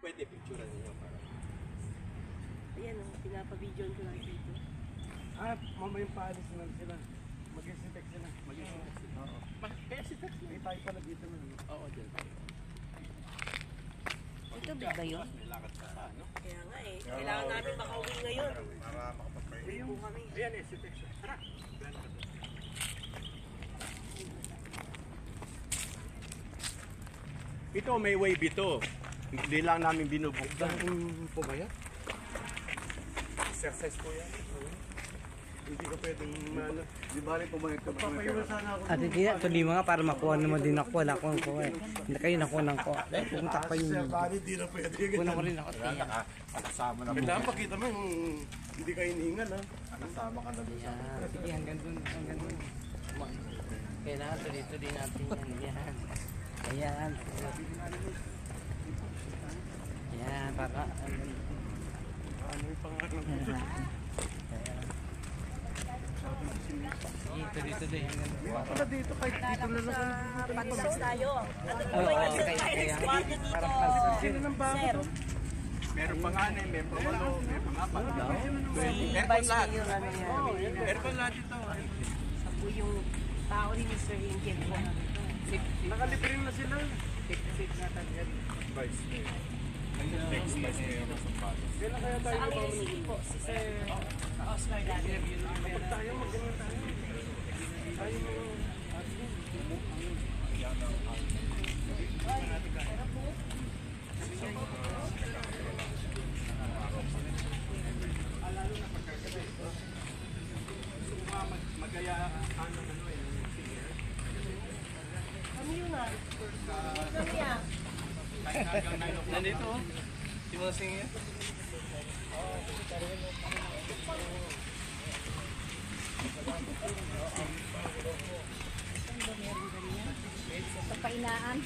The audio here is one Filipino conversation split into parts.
Pwede picturean niyo para. Ayan o, pinapabidyon ko lang dito. Mamayang paalis na sila. Mag-isitek sila. Oo. Kaya si Tex May tayo pala dito na. Oo, dyan tayo. Ang tubig ba yun? May lakad pa sa ano? Kaya nga eh, kailangan namin makauwi ngayon. Para makapagpahinga. Uwi po kami. Ayan eh, si Tex. Tara! Ito, may wave ito. Hindi lang namin binubuksan. Saan po ba yan? Exercise po yan. Hindi ka pwedeng di ba rin pumayag ka ba? Papayulan sana ako. At hindi na, tuloy mga para makuha naman din ako. Wala ko ko eh. Hindi kayo nakuha ng ko. Pumunta pa yun. Sir, bali di na pwede. Kuna ko rin ako. Nakasama na mo. Kailangan pakita mo yung hindi ka hiningal ha. Nakasama ka na doon sa... Yan. Sige, hanggang dun. Hanggang dun. Kailangan tuloy-tuloy natin yan. Yan. Ayan. Yan, para... Ano yung pangalan mo? Sige, tuloy-tuloy. Hanggang dun. Wala dito kahit dito na lang. Panisas tayo. Ano po Oo, ba yung kaya- squad nyo dito? Para pansin. Sino ng bago Sir, to? Meron pa nga na eh, may pamalo, may pangapat. si Aircon Vice lahat. Mayor, ano yan. Aircon lahat ito. Siya po yung tao ni Mr. Hinkel po. Nakalibre na sila. Vice Mayor. Next Vice Mayor ng Sampalos. Kailan kaya tayo Sa Awil City po, si Sir Oscar Daniel. kapag tayo mag-ganun tayo? Tayo Magaya, ano eh, singer. Ano yun ah? Ano yan? Hanggang 9 o'clock. Nandito, si Mosing yan. Sa painaan.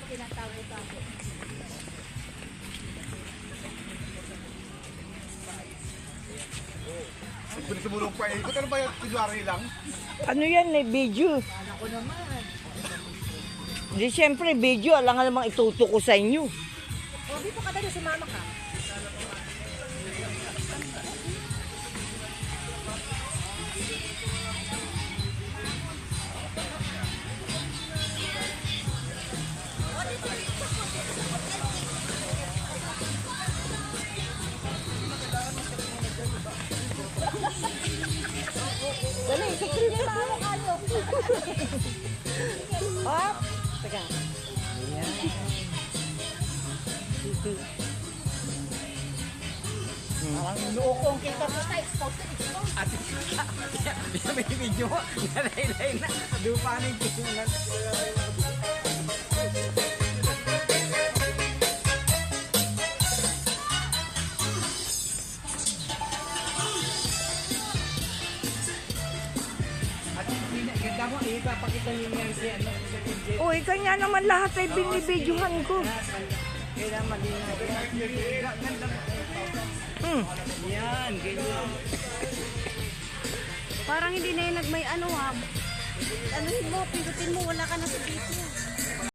Tinatago-tago. Pwede sumulong pa eh. Ano ba yan? Kunwari lang? Ano yan, may video. Ako naman. Di siyempre, video, alam nga namang ituto ko sa inyo. O, dito ka dali, sumama ka. Dali, sikri na tayo kayo. Hop. Teka. Parang lukong kita sa expose. May video mo. Nalaylay na. Dupa na yung tingnan. At ganda mo, ipapakita niyo yan si ano, sa PJ. Uy, kanya naman lahat ay binibidyohan ko. Kailangan malinaw. Ganda mo. Yan, ganyan. Parang hindi na yung nagmay ano ha. Anuhin mo, pindutin mo, wala ka na sa dito.